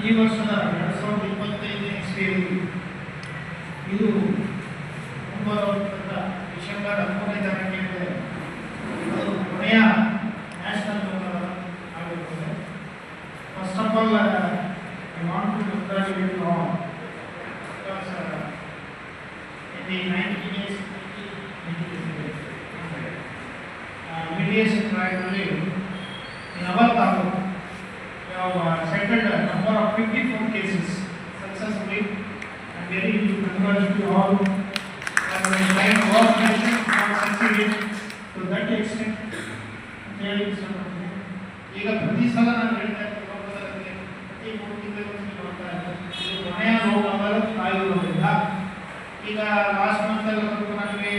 ಈ ವರ್ಷದ 2025 ಇಸ್ವಿಯಲ್ಲಿ ಇದು ಡಿಸೆಂಬರ್ 13ನೇ ತಾರೀಕಿಗೆ ಅದು ಕೊನೆಯ ನ್ಯಾಷನಲ್ ಆಗಿರುತ್ತದೆ. First of all I want to congratulate you all because in the 90 days mediation trial in our taluk we have settled a number of 54 cases successfully. I am very congratulate you all and the line of work have succeeded to that extent. ಈಗ ಪ್ರತಿ ಸಲ ನಾನು ಹೇಳ್ತಾ ಇದ್ದೀನಿ ಲೋಕದಲ್ಲಿ ಪ್ರತಿ 3 ತಿಂಗಳಿಗೆ ನೋಡ್ತಾ ಇದ್ದೀನಿ ಇದು ಕೊನೆಯ ಲೋಕದ ಕಾಯುವುದರಿಂದ ಈಗ ಲಾಸ್ಟ್ ಮಂತ್ ಅಲ್ಲಿ ನಮಗೆ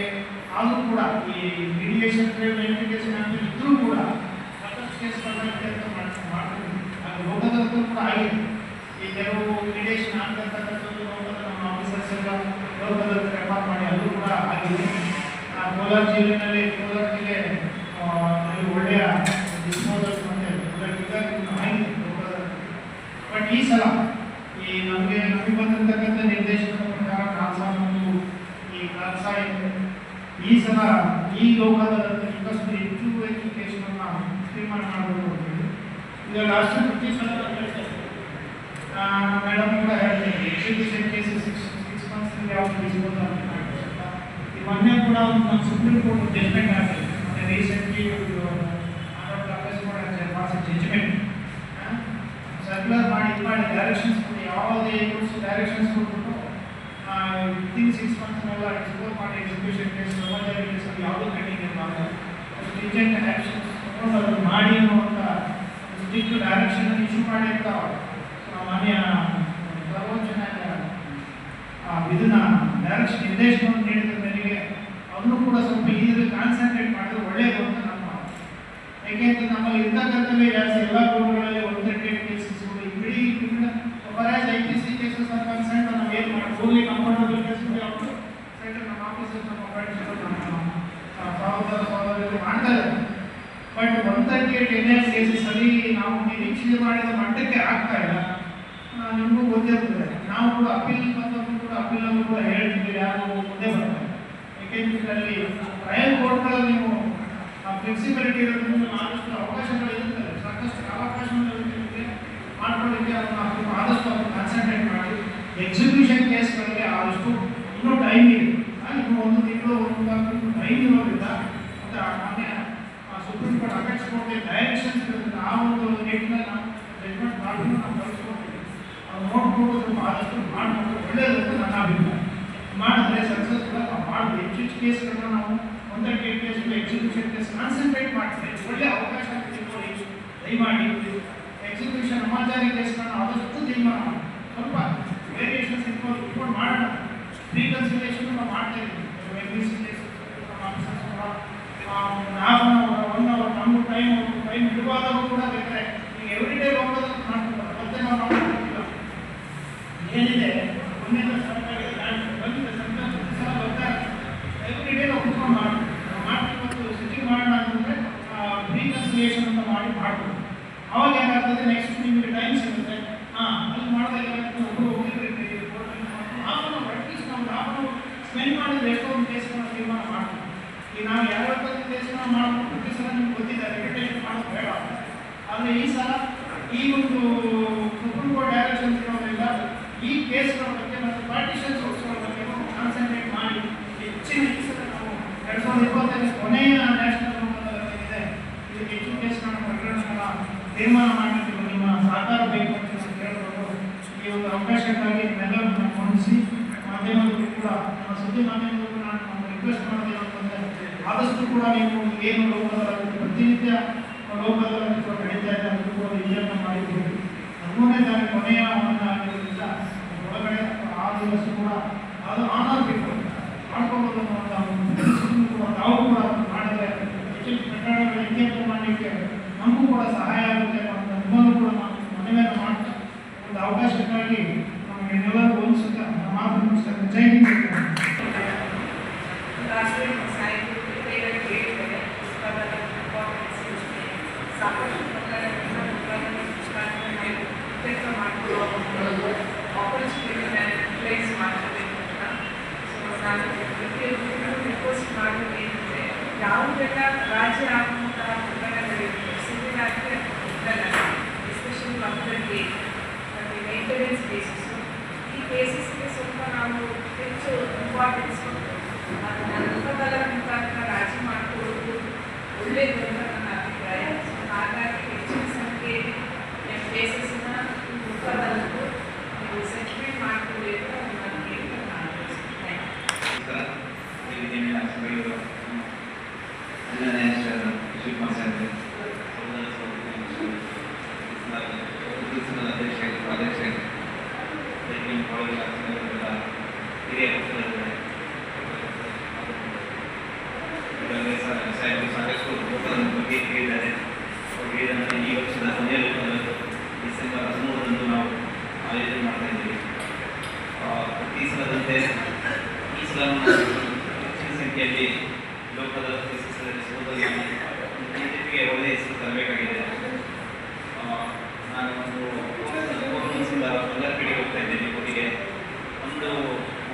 ಆದರೂ ಕೂಡ ಈ ಮೀಡಿಯೇಷನ್ ವೆರಿಫಿಕೇಶನ್ ಅಂತ ಇದ್ರೂ ಕೂಡ ಸಾಕಷ್ಟು ಕೇಸ್ಗಳನ್ನ ಮಾಡ್ತೀವಿ. ಅದು ಲೋಕದಲ್ಲೂ ಕೂಡ ಆಗಿದೆ. ಈ ಕೆಲವು ಮೀಡಿಯೇಷನ್ ಆಗ್ತಕ್ಕಂಥದ್ದು ಲೋಕದ ನಮ್ಮ ಆಫೀಸರ್ಸ್ ಎಲ್ಲ ಲೋಕದಲ್ಲಿ ರೆಫರ್ ಮಾಡಿ ಅದು ಕೂಡ ಆಗಿದೆ. ಕೋಲಾರ ಜಿಲ್ಲೆ ಒಳ್ಳೆಯ ಡಿಸ್ಪೋಸಲ್ ಮತ್ತೆ ಆಗಿದೆ ಲೋಕದಲ್ಲಿ. ಬಟ್ ಈ ಸಲ ಈ ನಮಗೆ ಬಂದಿರತಕ್ಕಂಥ ನಿರ್ದೇಶನದ ಪ್ರಕಾರ ಕಾಲ್ಸಾ ಮತ್ತು ಈ ಕಾಲ್ಸಾ ಈ ಸಲ ಈ ಲೋಕದಲ್ಲಿ ಇನ್ನಷ್ಟು ಹೆಚ್ಚು ಎಜುಕೇಶನನ್ನು ಸ್ಟ್ರೀಮ್ಲೈನ್ ಮಾಡಬೇಕು ಅಂತೇಳಿ ಈಗ ಲಾಸ್ಟ್ ಪ್ರತಿ ಸಲ ಮೇಡಮ್ ಕೂಡ ಹೇಳ್ತೀನಿ ಎಕ್ಸಿಕ್ಯೂಷನ್ ಕೇಸಸ್ 6 ಮಂತ್ಸ್ ಯಾವ ಡಿಸ್ಪೋಸ್ ಈ ಮೊನ್ನೆ ಕೂಡ ಒಂದು ನಮ್ಮ ಸುಪ್ರೀಂ ಕೋರ್ಟ್ ಜಡ್ಜ್ಮೆಂಟ್ ಆಗಿದೆ. ಮೊನ್ನೆ ರೀಸೆಂಟ್ಲಿ ಜಡ್ಜ್ಮೆಂಟ್ ಸರ್ಕ್ಯುಲರ್ ಮಾಡಿ ಡೈರೆಕ್ಷನ್ಸ್ ಕೊಟ್ಟು ಯಾವುದೇ ಡೈರೆಕ್ಷನ್ಸ್ ಕೊಟ್ಬಿಟ್ಟು ವಿತಿನ್ 6 ಮಂತ್ಸ್ನೆಲ್ಲ ಡಿಸ್ಪೋಸ್ ಮಾಡಿ ಎಕ್ಸಿಕ್ಯೂಷನ್ ಕೇಸ್ ಬ್ರಹ್ಮಚಾರಿ ಕೇಸಲ್ಲಿ ಯಾವುದೂ ಪೆಂಡಿಂಗ್ ಇರಬಾರ್ದು. ಸ್ಟ್ರಿಕ್ಟ್ ಆ್ಯಕ್ಷನ್ಸ್ ತಗೊಂಡು ಅದನ್ನು ಮಾಡಿ ಅನ್ನುವಂಥ ಸ್ಟ್ರಿಕ್ಟ್ ಡೈರೆಕ್ಷನ್ ಇಶ್ಯೂ ಮಾಡಿರ್ತಾವೆ. ಮಾನ್ಯ ಸರ್ವೋಚ್ಚ ನ್ಯಾಯಾಲಯ ಇದನ್ನ ಡೈರೆಕ್ಷನ್ ನಿರ್ದೇಶನವನ್ನು ನೀಡಿದ ಮೇರೆಗೆ ಅದನ್ನು ಕೂಡ ಸ್ವಲ್ಪ ಇದರಲ್ಲಿ ಕಾನ್ಸಂಟ್ರೇಟ್ ಮಾಡಿದ್ರೆ ಒಳ್ಳೆಯದು ಅಂತ ನಮ್ಮ ಯಾಕೆಂದ್ರೆ ನಮ್ಮಲ್ಲಿ ಇರ್ತಕ್ಕಂಥವೇ ಜಾಸ್ತಿ ಎಲ್ಲ ಕೋರ್ಟ್ಗಳಲ್ಲಿ 138 ಕೇಸಸ್ಗಳು ಇಡೀ ಬರಾಜ್ IPC ಕೇಸಸ್ ಅಂತ ಕನ್ಸೆಂಟ್ ನಾವು ಏನು ಮಾಡ್ಬೋದು ಕಂಫರ್ಟಬಲ್ ಕೇಸಸ್ ಯಾವುದು ಸೆಂಟರ್ ನಮ್ಮ ಆಫೀಸರ್ ನಮ್ಮ ಫ್ರೆಂಡ್ಸ್ ಸಹೋದರರು ಮಾಡ್ತಾರೆ. ಬಟ್ 138 NIS ಕೇಸಸ್ ಅಲ್ಲಿ ನಾವು ನಿರೀಕ್ಷೆ ಮಾಡಿದ ಮಟ್ಟಕ್ಕೆ ಆಗ್ತಾ ಇಲ್ಲ. ನಿಮಗೂ ಗೊತ್ತಿರ್ತದೆ. ನಾವು ಕೂಡ ಅಪೀಲ್ ಬಂದವರು ಕೂಡ ಅಪೀಲನ್ನು ಕೂಡ ಹೇಳ್ತಿದ್ದೀವಿ ಯಾರು ಮುಂದೆ ಬರ್ತಾರೆ. ಏಕೆಂದ್ರೆ ಅಲ್ಲಿ ಟ್ರಯಲ್ ಕೋರ್ಟ್ಗಳಲ್ಲಿ ನೀವು ಫ್ಲೆಕ್ಸಿಬಿಲಿಟಿ ಇರೋದ್ರಿಂದ ಆದಷ್ಟು ಅವಕಾಶಗಳು ಇರುತ್ತವೆ, ಸಾಕಷ್ಟು ಅವಕಾಶಗಳು ಇರುತ್ತೆ ಮಾಡ್ಕೊಳ್ಳಿಕ್ಕೆ ಅದನ್ನು ಆದಷ್ಟು ಅದನ್ನು ಕಾನ್ಸಂಟ್ರೇಟ್ ಮಾಡಿ ಎಕ್ಸಿಕ್ಯೂಷನ್ ಕೇಸ್ಗಳಿಗೆ ಆದಷ್ಟು ಇನ್ನೂ ಟೈಮ್ ಇದೆ. ಇನ್ನೂ 1 ತಿಂಗಳು 1 ತಿಂಗಳು ಟೈಮ್ ಇರೋದ್ರಿಂದ ಮತ್ತು ಮೊನ್ನೆ ಸುಪ್ರೀಂ ಕೋರ್ಟ್ ಅಪೆಕ್ಸ್ ಕೋರ್ಟ್ಗೆ ಡೈರೆಕ್ಷನ್ಸ್ ಇರೋದ್ರಿಂದ ಆ ಒಂದು ನಿಟ್ಟಿನಲ್ಲಿ ನಾವು ಜಡ್ಜ್ಮೆಂಟ್ ಮಾಡಿದ್ರು ನಾವು ಕಳಿಸ್ಕೊಡ್ತೀವಿ. ಅದು ನೋಡ್ಕೊಂಡು ಸ್ವಲ್ಪ ಆದಷ್ಟು ಮಾಡಿಕೊಂಡು ಒಳ್ಳೆಯದು ಅಂತ ನನ್ನ ಅಭಿಪ್ರಾಯ. ಮಾಡಿದ್ರೆ ಸಕ್ಸಸ್ಫುಲ್ ಮಾಡಿ ಹೆಚ್ಚು ಕೇಸ್ಗಳನ್ನ ನಾವು 138 ಕೇಸ್ಗಳು ಎಕ್ಸಿಕ್ಯೂಷನ್ ಕೇಸ್ ಕಾನ್ಸಂಟ್ರೇಟ್ ಮಾಡ್ತಾರೆ. ಒಳ್ಳೆ ಅವಕಾಶ ತಿಳ್ಕೊಳ್ಳಿ ದಯಮಾಡಿ. ಎಕ್ಸಿಕ್ಯೂಷನ್ ಅಮಾಚಾರಿ ಕೇಸ್ಗಳನ್ನ ಆದಷ್ಟು ತೀರ್ಮಾನ ಮಾಡಿ ಸ್ವಲ್ಪ ವೇರಿಯೇಷನ್ಸ್ ಇಟ್ಕೊಂಡು ಮಾಡೋಣ. ರೀಕನ್ಸಿಲೇಷನ್ ನಾವು ಮಾಡ್ತಾ ಇದ್ದೀವಿ. MBC case half an hour 1 hour ನಮಗೂ ಟೈಮ್ ಇಡುವಾಗಲೂ ಕೂಡ ಬೇಕಾದ್ರೆ ಈಗ ಎವ್ರಿ ಡೇ ಲೋಕದಲ್ಲಿ ಮಾಡ್ಕೊಳ್ತಾರೆ. ಮತ್ತೆ ನಾವು ಮಾಡ್ಕೊಳ್ತಿಲ್ಲ ಏನಿದೆ ಒಂದೆಲ್ಲ ಸರ್ಕಾರಿ ಬಂದಿದೆ ಸರ್ಕಾರ ಪ್ರತಿ ಸಲ ಬರ್ತಾ ಎವ್ರಿ ಡೇ ನಾವು ಕುತ್ಕೊಂಡು ಮಾಡ್ತೀವಿ ಮತ್ತು ಸಿಟ್ಟಿಂಗ್ ಮಾಡೋಣ ಅಂತಂದರೆ ರೀಕನ್ಸಿಲೇಷನ್ ಅಂತ ಮಾಡ್ಬೋದು. ಅವಾಗ ಏನಾಗ್ತದೆ ನೆಕ್ಸ್ಟ್ ನಿಮಗೆ ಟೈಮ್ ಸಿಗುತ್ತೆ. ಅಲ್ಲಿ ಮಾಡಿದಾಗ ಒಬ್ಬರು ಹೋಗಿರ್ತೀವಿ ಹಾಫ್ ಅನ್ ಅವರ್ ಅಟ್ಲೀಸ್ಟ್ ನಾವು ಹಾಫ್ ಅನ್ ಅವರ್ ಸ್ಪೆಂಡ್ ಮಾಡಿದ್ರೆ ಎಷ್ಟೊಂದು ಕೇಸ್ಗಳನ್ನ ತೀರ್ಮಾನ ಮಾಡ್ತೀವಿ. ಈಗ ನಾವು ಯಾವ್ಯಾವ ಕೇಸ್ಗಳನ್ನ ಮಾಡ್ಬೋದು ಪ್ರತಿ ಸಲ ನಿಮ್ಗೆ ಗೊತ್ತಿದ್ದಾರೆ ರಿಟೇಷನ್ ಮಾಡೋದು ಬೇಡ. ಆದರೆ ಈ ಸಲ ಈ ಒಂದು ಸುಪ್ರೀಂ ಕೋರ್ಟ್ ಡೈರೆಕ್ಷನ್ಸ್ ಇರೋದ್ರಿಂದ ಈ ಕೇಸ್ಗಳ ಬಗ್ಗೆ ಮತ್ತು ಪಾರ್ಟಿಷನ್ಸ್ ಬಗ್ಗೆ ಕಾನ್ಸಂಟ್ರೇಟ್ ಮಾಡಿ ಹೆಚ್ಚಿನ ನಾವು 2025 ಕೊನೆಯ ನ್ಯಾಷನಲ್ ಇದೆ ಇದಕ್ಕೆ ಹೆಚ್ಚು ಕೇಸ್ಗಳ ಪ್ರಕರಣಗಳ ತೀರ್ಮಾನ ಮಾಡಲಿಕ್ಕೆ ನಿಮ್ಮ ಸಹಕಾರ ಬೇಕು ಅಂತ ನಾನು ಕೇಳಬಹುದು. ಈ ಒಂದು ಅವಕಾಶಕ್ಕಾಗಿ ನಿಮ್ಮೆಲ್ಲರನ್ನು ಗಮನಿಸಿ ಮಾಧ್ಯಮದಲ್ಲೂ ಕೂಡ ನಮ್ಮ ಸುದ್ದಿ ಮಾಧ್ಯಮದಲ್ಲೂ ನಾನು ರಿಕ್ವೆಸ್ಟ್ ಮಾಡೋದು ಏನಂತಂದರೆ ಆದಷ್ಟು ಕೂಡ ನೀವು ಏನು ಲೋಕದಲ್ಲಿ ಪ್ರತಿನಿತ್ಯ ಲೋಕದಲ್ಲಿ ಕೂಡ ನಡೀತಾ ಇದೆ ಅದನ್ನು ಕೂಡ ವಿಜಯನ ಮಾಡಿದ್ದೀವಿ. 13ನೇ ತಾರೀಕು ಕೊನೆಯ ಒಂದು ಆಗಿರೋದ್ರಿಂದ ಒಳಗಡೆ ಆ ದಿವಸ ಕೂಡ ಅದು ಆನರ್ ಬೇಕು ಮಾಡ್ಕೊಬೋದು ಅನ್ನುವಂಥ ಕೂಡ ತಾವು ಕೂಡ ಮಾಡಿದರೆ ಹೆಚ್ಚಿನ ಪ್ರಕರಣಗಳು ಇತ್ಯರ್ಥ ಮಾಡಲಿಕ್ಕೆ ನಮಗೂ ಕೂಡ ಸಹಾಯ ಆಗುತ್ತೆ ಅಂತ ನಿಮ್ಮಲ್ಲೂ ಕೂಡ ಮನವಿಯನ್ನು ಮಾಡ್ತಾ ಒಂದು ಅವಕಾಶಕ್ಕಾಗಿ ನಮಗೆ ಎಲ್ಲರಿಗೂ ಅನಿಸುತ್ತೆ ನಮ್ಮ ಮಾತು ಮುಗಿಸ್ತಾರೆ. ಜೈ ಹಿಂದ್. ಸಾಕಷ್ಟು ಇಂಜಿನಿಯರಿಂಗ್ ಕಾಲೇಜ್ ಆಗಿರೋದ್ರಿಂದ ಹಿರಿಯ ವಕೀಲರಿದ್ದಾರೆ. ಇದರಲ್ಲಿ ಸಾಕಷ್ಟು ಲೋಕದ ಬಗ್ಗೆ ಹೇಳಿದ್ದಾರೆ. ಹೇಳಿದಂತೆ ಈ ವರ್ಷದ ಕೊನೆಯ ಲೋಕದ ಡಿಸೆಂಬರ್ 13ರಂದು ನಾವು ಆಯೋಜನೆ ಮಾಡ್ತಾ ಇದ್ದೀವಿ. ಪ್ರತಿ ಸಲದಂತೆ ಈ ಸಲ ಹೆಚ್ಚಿನ ಸಂಖ್ಯೆಯಲ್ಲಿ ಲೋಕದ ಸಲ್ಲಿಸುವುದರಲ್ಲಿ ಬಿಜೆಪಿಗೆ ಒಳ್ಳೆಯ ಹೆಸರು ತರಬೇಕಾಗಿದೆ. ನಾನು ಒಂದು ಬಂಗಾರಪೇಟೆಗೆ ಹೋಗ್ತಾ ಇದ್ದೇನೆ. ಕೊಟ್ಟಿಗೆ ಒಂದು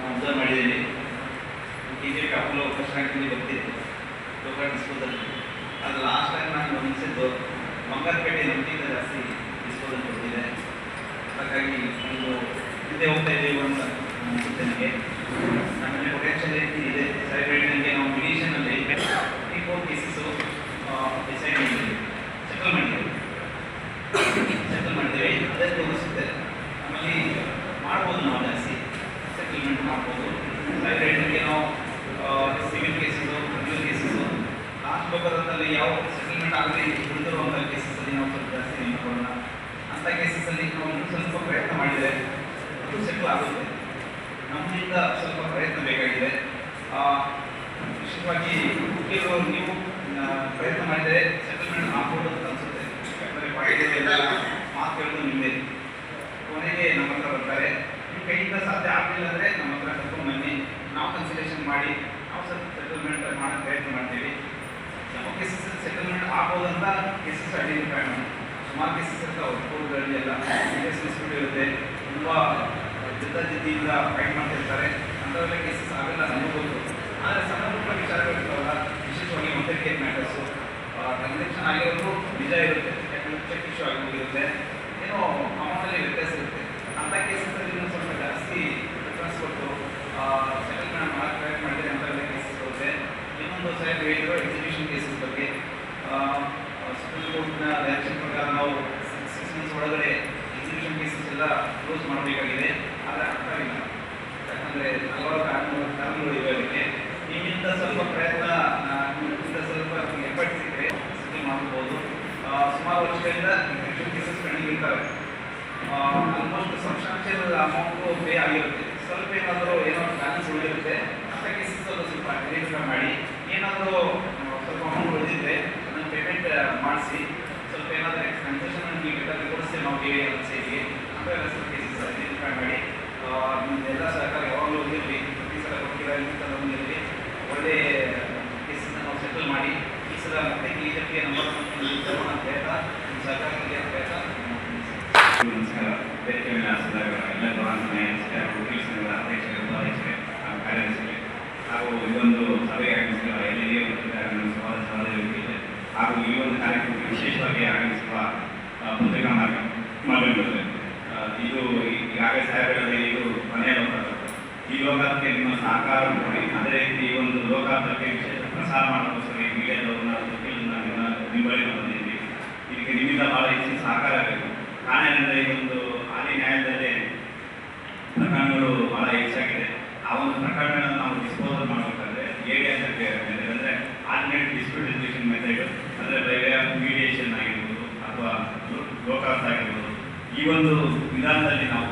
ಅಬ್ಸರ್ವ್ ಮಾಡಿದ್ದೀನಿ. ಬಿಜೆಪಿ ಅಪೋಲೋ ಫಸ್ಟ್ ರ್ಯಾಂಕ್ನಲ್ಲಿ ಬರ್ತಿತ್ತು ಲೋಕ ಡಿಸ್ಪೋಸಲ್. ಅದು ಲಾಸ್ಟ್ ಟೈಮ್ ನಾನು ಗಮನಿಸಿದ್ದು ಬಂಗಾರಪೇಟೆ ನಮಗಿಂತ ಜಾಸ್ತಿ ಡಿಸ್ಪೋಸಲ್ ಕೊಡ್ತಿದೆ. ಹಾಗಾಗಿ ಒಂದು ಹಿಂದೆ ಹೋಗ್ತಾ ಇದ್ದೀವಿ ಅಂತ ಅನಿಸುತ್ತೆ ನನಗೆ. ನಮ್ಮಲ್ಲಿ ಪೊಟೆನ್ಷಿಯಲ್ ಇದೆ. ಸೆಲೆಬ್ರೇಟಿಂಗ್ಗೆ ನಾವು ಮಿಡಿಷನಲ್ಲಿ 3-4 ಕೇಸಸ್ಸು ಡಿಸೈಡ್ ಮಾಡಿದ್ದೀವಿ, ಸೆಟಲ್ ಮಾಡಿದ್ದೀವಿ. ಅದೇ ತೋರಿಸುತ್ತೆ. ಆಮೇಲೆ ಮಾಡ್ಬೋದು, ನಾವು ಜಾಸ್ತಿ ಸೆಟಲ್ಮೆಂಟ್ ಮಾಡ್ಬೋದು. ಸೆಲೆಬ್ರೇಟಿಂಗ್ಗೆ ನಾವು civil cases, criminal cases, last ಲೋಕದಲ್ಲಿ ಯಾವ ಸೆಟಲ್ಮೆಂಟ್ ಆಗಲಿ ಉಳಿದಿರುವಂಥ ಕೇಸಸ್ಸಲ್ಲಿ ನಾವು ಸ್ವಲ್ಪ ಜಾಸ್ತಿ ನೇಮಕೊಳ್ಳೋಣ. ಅಂಥ ಕೇಸಸ್ಸಲ್ಲಿ ನಾವು ಇನ್ನೂ ಸ್ವಲ್ಪ ಪ್ರಯತ್ನ ಮಾಡಿದರೆ ಅದು ಸೆಟಲ್ ಆಗುತ್ತೆ. ನಮ್ಮಿಂದ ಸ್ವಲ್ಪ ಪ್ರಯತ್ನ ಬೇಕಾಗಿದೆ. ವಿಶೇಷವಾಗಿ ವಕೀಲರು ನೀವು ಪ್ರಯತ್ನ ಮಾಡಿದರೆ ಸೆಟಲ್ಮೆಂಟ್ ಆಗ್ಬೋದು ಅಂತ ಅನಿಸುತ್ತೆ. ಯಾಕಂದರೆ ಕಾಯ್ದೆಲ್ಲ ಮಾತು ಹೇಳೋದು ನಿಮ್ಮದೇ. ಕೊನೆಗೆ ನಮ್ಮ ಹತ್ರ ಬರ್ತಾರೆ. ನಿಮ್ಮ ಕೈಯಿಂದ ಸಾಧ್ಯ ಆಗಲಿಲ್ಲ ಅಂದರೆ ನಮ್ಮ ಹತ್ರ ಕರ್ಕೊಂಡು ಬನ್ನಿ, ನಾವು ಕನ್ಸಲ್ಟೇಷನ್ ಮಾಡಿ ನಾವು ಸ್ವಲ್ಪ ಸೆಟಲ್ಮೆಂಟ್ ಮಾಡೋಕ್ಕೆ ಪ್ರಯತ್ನ ಮಾಡ್ತೀವಿ. ನಮ್ಮ ಕೇಸಸ್ ಸೆಟಲ್ಮೆಂಟ್ ಆಗ್ಬೋದಂತ ಕೇಸಸ್ ಐಡೆಂಟಿಫೈ ಮಾಡಿ. ಸುಮಾರು ಕೇಸಸ್ ಇರ್ತಾವೆ ಕೋರ್ಟ್ಗಳಲ್ಲಿ ಎಲ್ಲ ಡಿಸ್ಪ್ಯೂಟ್ ಇರುತ್ತೆ, ತುಂಬ ಜಿದ್ದಿಯಿಂದ ಫೈಟ್ ಮಾಡ್ತಿರ್ತಾರೆ. ಅಂಥವೆಲ್ಲ ಕೇಸಸ್ ಅವೆಲ್ಲ ನಮಗೆ ಗೊತ್ತು. ಆದರೆ ಸಣ್ಣ ಪುಟ್ಟ ವಿಚಾರಗಳಿರ್ತಾವಲ್ಲ, ವಿಶೇಷವಾಗಿ ಮೊದಲಿಗೆ ಮ್ಯಾಟರ್ಸು ಟ್ರಾನ್ಸಾಕ್ಷನ್ ಆಗಿರೋದು ನಿಜ ಇರುತ್ತೆ. ಯಾಕಂದರೆ ಚೆಕ್ ಇಶ್ಯೂ ಆಗಿ ಹೋಗಿರುತ್ತೆ, ಏನೋ ಅಮೌಂಟಲ್ಲಿ ವ್ಯತ್ಯಾಸ ಇರುತ್ತೆ. ಅಂಥ ಕೇಸಸ್ಸಲ್ಲಿ ಇನ್ನೂ ಸ್ವಲ್ಪ ಜಾಸ್ತಿ ಪ್ರಿಫರೆನ್ಸ್ ಕೊಟ್ಟು ಸೆಟಲ್ಮೆಂಟ್ ಮಾಡೋಕ್ಕೆ ಪ್ರಯತ್ನ ಮಾಡಿದರೆ ಅಂಥವೆಲ್ಲ ಕೇಸಸ್ ಬರುತ್ತೆ. ಇನ್ನೊಂದು ಸೈಡ್ ಹೇಳಿದ್ರು ಎಕ್ಸಿಕ್ಯೂಷನ್ ಕೇಸಸ್ ಬಗ್ಗೆ. ಸುಪ್ರೀಂ ಕೋರ್ಟ್ನ ಡೈರೆಕ್ಷನ್ ಪ್ರಕಾರ ನಾವು 6 ಮಂತ್ಸ್ ಒಳಗಡೆ ಎಕ್ಸಿಕ್ಯೂಷನ್ ಕೇಸಸ್ ಎಲ್ಲ ಕ್ಲೋಸ್ ಮಾಡಬೇಕಾಗಿದೆ. ಆದರೆ ಆಗ್ತಾ ಇಲ್ಲ. ಯಾಕಂದರೆ ಹಲವಾರು ಕಾರಣಗಳು ಇವೆ. ಅದಕ್ಕೆ ನಿಮ್ಮಿಂದ ಸ್ವಲ್ಪ ಪ್ರಯತ್ನ, ನಿಮ್ಮಿಂದ ಸ್ವಲ್ಪ ಎಫರ್ಟ್ ಸಿಕ್ಕರೆ ಸೆಟಲ್ ಮಾಡ್ಬೋದು. ಸುಮಾರು ವರ್ಷಗಳಿಂದ ಎಕ್ಸಿಕ್ಯೂಷನ್ ಕೇಸಸ್ ಪೆಂಡಿಂಗ್ ಇರ್ತವೆ. ಆಲ್ಮೋಸ್ಟ್ ಸಬ್ಸ್ಟಾನ್ಷಿಯಲ್ ಅಮೌಂಟು ಪೇ ಆಗಿರುತ್ತೆ. ಸ್ವಲ್ಪ ಏನಾದರೂ ಏನೋ ಬ್ಯಾಲೆನ್ಸ್ ಉಳಿದಿರುತ್ತೆ. ಅಂಥ ಕೇಸಸ್ಸಲ್ಲೂ ಸ್ವಲ್ಪ ಐಡೆಂಟಿಫೈ ಮಾಡಿ, ಏನಾದರೂ ಸ್ವಲ್ಪ ಅಮೌಂಟ್ ಉಳಿದಿದ್ದರೆ ಅದನ್ನು ಪೇಮೆಂಟ್ ಮಾಡಿಸಿ. ಸ್ವಲ್ಪ ಏನಾದರೂ ಕನ್ಸೆಷನ್ ನೀವು ಬೇಕಾದ್ರೆ ಕೊಡಿಸ್ತೇವೆ ನಾವು ಟಿ ವಿ ಸೈಡ್ಗೆ. ಅಂಥವೆಲ್ಲ ಸ್ವಲ್ಪ ಕೇಸಸ್ ಐಡೆಂಟಿಫೈ ಮಾಡಿ. ನಿಮ್ಮದೆಲ್ಲ ಸಹಕಾರ ಯಾವಾಗಲೂ ಇರಲಿ. ಪ್ರತಿ ಸಲ ಕೊಟ್ಟಿರೋ ಬಂದಿರಲಿ. ಒಳ್ಳೆ ಕೇಸನ್ನು ನಾವು ಸೆಟಲ್ ಮಾಡಿ ಈ ಸಲ ಮತ್ತೆ ಬಿಜೆಪಿಯ ನಂಬರ್ ತರೋಣ ಅಂತ ಹೇಳ್ತಾ ನಿಮ್ಮ ಸಹಕಾರಕ್ಕೆ ಅಂತ ಹೇಳ್ತಾ ನಮಸ್ಕಾರ. ವೇದಿಕೆ ಮೇಲೆ ಆಸದಾಗ ಎಲ್ಲ ಗೌರವಾನ್ವಿತ ವಕೀಲ ಸಂಘದ ಅಧ್ಯಕ್ಷರು, ಉಪಾಧ್ಯಕ್ಷರೇ ಹಾಗೂ ಕಾರ್ಯದರ್ಶಿಗಳೇ ಹಾಗೂ ಇದೊಂದು ಸಭೆಗೆ ಆಗಮಿಸಿರುವ ಎಲ್ಲರಿಗೆ ನಮ್ಮ ಸಹೋದರ ಹಾಗೂ ಈ ಒಂದು ಕಾರ್ಯಕ್ರಮಕ್ಕೆ ವಿಶೇಷವಾಗಿ ಆಗಮಿಸುವ ಪತ್ರಿಕಾ ಮಾಧ್ಯಮಗಳು. ಇದು ಈಗಾಗಲೇ ಸಾಹೇಬರಲ್ಲಿ ಇದು ಕೊನೆಯ ಲೋಕಾರ್ಪಣೆ. ಈ ಲೋಕಾರ್ಪಣೆಗೆ ನಿಮ್ಮ ಸಹಕಾರ ಕೊಡಿ. ಅದೇ ರೀತಿ ಈ ಒಂದು ಲೋಕಾರ್ಪಣೆಗೆ ವಿಶೇಷ ಪ್ರಸಾರ ಮಾಡೋಕ್ಕೋಸ್ಕರ ಈ ಮೀಡಿಯಾದವ್ರನ್ನ ವಕೀಲರನ್ನ ನಿಮ್ಮ ಬಳಿ ಬಂದಿದ್ದೀವಿ. ಇದಕ್ಕೆ ನಿಮ್ಮಿಂದ ಭಾಳ ಹೆಚ್ಚಿನ ಸಹಕಾರ ಬೇಕು. ಕಾರಣ ಏನಂದರೆ ಈ ಒಂದು ಹಾಲಿ ನ್ಯಾಯಾಲಯದಲ್ಲಿ ಪ್ರಕರಣಗಳು ಭಾಳ ಹೆಚ್ಚಾಗಿದೆ. ಆ ಒಂದು ಪ್ರಕರಣಗಳನ್ನು ನಾವು ಡಿಸ್ಪೋಸಲ್ ಮಾಡಬೇಕಾದ್ರೆ ADS ಅಂದರೆ ಆಲ್ಟರ್ನೇಟ್ ಡಿಸ್ಪ್ಯೂಟ್ ರೆಸಲ್ಯೂಷನ್ ಮೆಥಡ್, ಅಂದರೆ ಬೈ ವೇ ಆಫ್ ಮೀಡಿಯೇಷನ್ ಆಗಿರ್ಬೋದು ಅಥವಾ ಲೋಕಾರ್ಪ ಆಗಿರ್ಬೋದು. ಈ ಒಂದು ವಿಧಾನದಲ್ಲಿ ನಾವು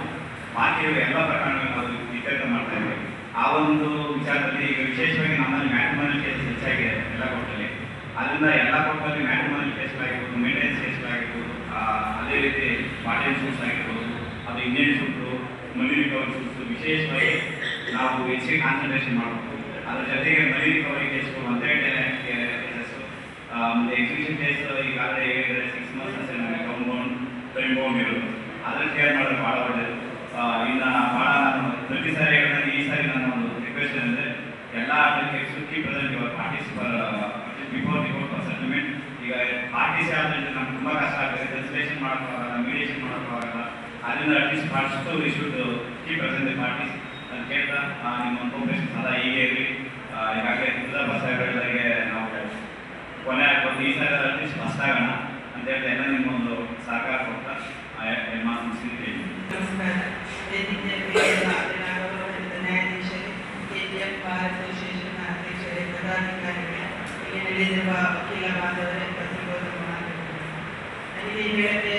ಬಾಕಿಯ ಎಲ್ಲ ಪ್ರಕರಣಗಳನ್ನು ನಾವು ಇತ್ಯರ್ಥ ಮಾಡ್ತಾ ಇದ್ದೇವೆ. ಆ ಒಂದು ವಿಚಾರದಲ್ಲಿ ಈಗ ವಿಶೇಷವಾಗಿ ನಮ್ಮಲ್ಲಿ ಮ್ಯಾಟ್ರಿಮೋನಿಯಲ್ ಕೇಸಸ್ ಹೆಚ್ಚಾಗಿದೆ ಎಲ್ಲ ಕೋರ್ಟಲ್ಲಿ. ಅದರಿಂದ ಎಲ್ಲ ಕೋರ್ಟಲ್ಲಿ ಮ್ಯಾಟ್ರಿಮೋನಿಯಲ್ ಕೇಸ್ಗಳಾಗಿರ್ಬೋದು, ಮೇಂಟೆನೆನ್ಸ್ ಕೇಸ್ಗಳಾಗಿರ್ಬೋದು, ಅದೇ ರೀತಿ ಪಾರ್ಟಿಯನ್ ಸೂಟ್ಸ್ ಆಗಿರ್ಬೋದು, ಅದು ಇಂಡಿಯನ್ ಸೂಟು, ಮನಿ ರಿಕವರಿ ಸೂಟ್ಸು ವಿಶೇಷವಾಗಿ ನಾವು ಹೆಚ್ಚಿಗೆ ಕಾನ್ಸಂಟ್ರೇಷನ್ ಮಾಡಬೇಕು. ಅದರ ಜೊತೆಗೆ ಮನಿ ರಿಕವರಿ ಕೇಸ್ಗಳು ಅಂತ ಕೇಸಸ್ಸು, ಮತ್ತು ಎಕ್ಸಿಕ್ಯೂಷನ್ ಕೇಸ್ ಈಗಾಗಲೇ ಹೇಳಿದರೆ 6 ಮಂತ್ಸ್ ಕಂಪೌಂಡ್ ಟೈಮ್ ಬೌಂಡ್ ಇರೋದು, ಅದನ್ನು ಕ್ಲಿಯರ್ ಮಾಡೋದು ಭಾಳ ಒಳ್ಳೆಯದು. ಇನ್ನು ಭಾಳ ನಾನು ಪ್ರತಿ ಸಾರಿ ಹೇಳಿದಾಗ ಈ ಸಾರಿ ನನ್ನ ಒಂದು ರಿಕ್ವೆಸ್ಟ್ ಏನಂದರೆ ಎಲ್ಲ advocates keep present your parties before the court for settlement. ಈಗ ಪಾರ್ಟೀಸ್ ಯಾವುದಂದ್ರೆ ನಮ್ಗೆ ತುಂಬ ಕಷ್ಟ ಆಗುತ್ತೆ. ಕನ್ಸಲ್ಟೇಷನ್ ಮಾಡೋಕ್ಕಾಗಲ್ಲ, ಮೀಡಿಯೇಷನ್ ಮಾಡೋಕ್ಕಾಗಲ್ಲ. ಅದರಿಂದ at least first we should keep present the parties ಅಂತ ಕೇಳ್ತಾ ನಿಮ್ಮ ಒಂದು ಕೋಪರೇಷನ್ ಸದಾ ಹೀಗೆ ಇರಲಿ. ಈಗಾಗಲೇ ಕುಂದಾಪುರ ಸಾಹೇಬರಿಗೆ ನಾವು ಕೊನೆ ಆಗ್ಬೋದು, ಈ ಸಾರಿ ಅಟ್ಲೀಸ್ಟ್ ಫಸ್ಟ್ ಆಗೋಣ ಅಂತ ಹೇಳ್ತಾ ಎಲ್ಲ ನಿಮ್ಮೊಂದು ಸಹಕಾರ ಕೊಡ್ತಾ ಮಾತು ಮುಗಿಸಿದ್ದೀವಿ. ನಮಸ್ಕಾರ. ನ್ಯಾಯಾಧೀಶರೇ, KGF ಬಾರ್ ಅಸೋಸಿಯೇಷನ್ ಅಧ್ಯಕ್ಷರೇ, ಪದಾಧಿಕಾರಿಗಳೇ, ಇಲ್ಲಿ ನಡೆದಿರುವ ವಕೀಲ ಬಾಂಧವರೇ, ಪ್ರತಿಯೊಬ್ಬರು ನನಗೆ ಹೇಳಕ್ಕೆ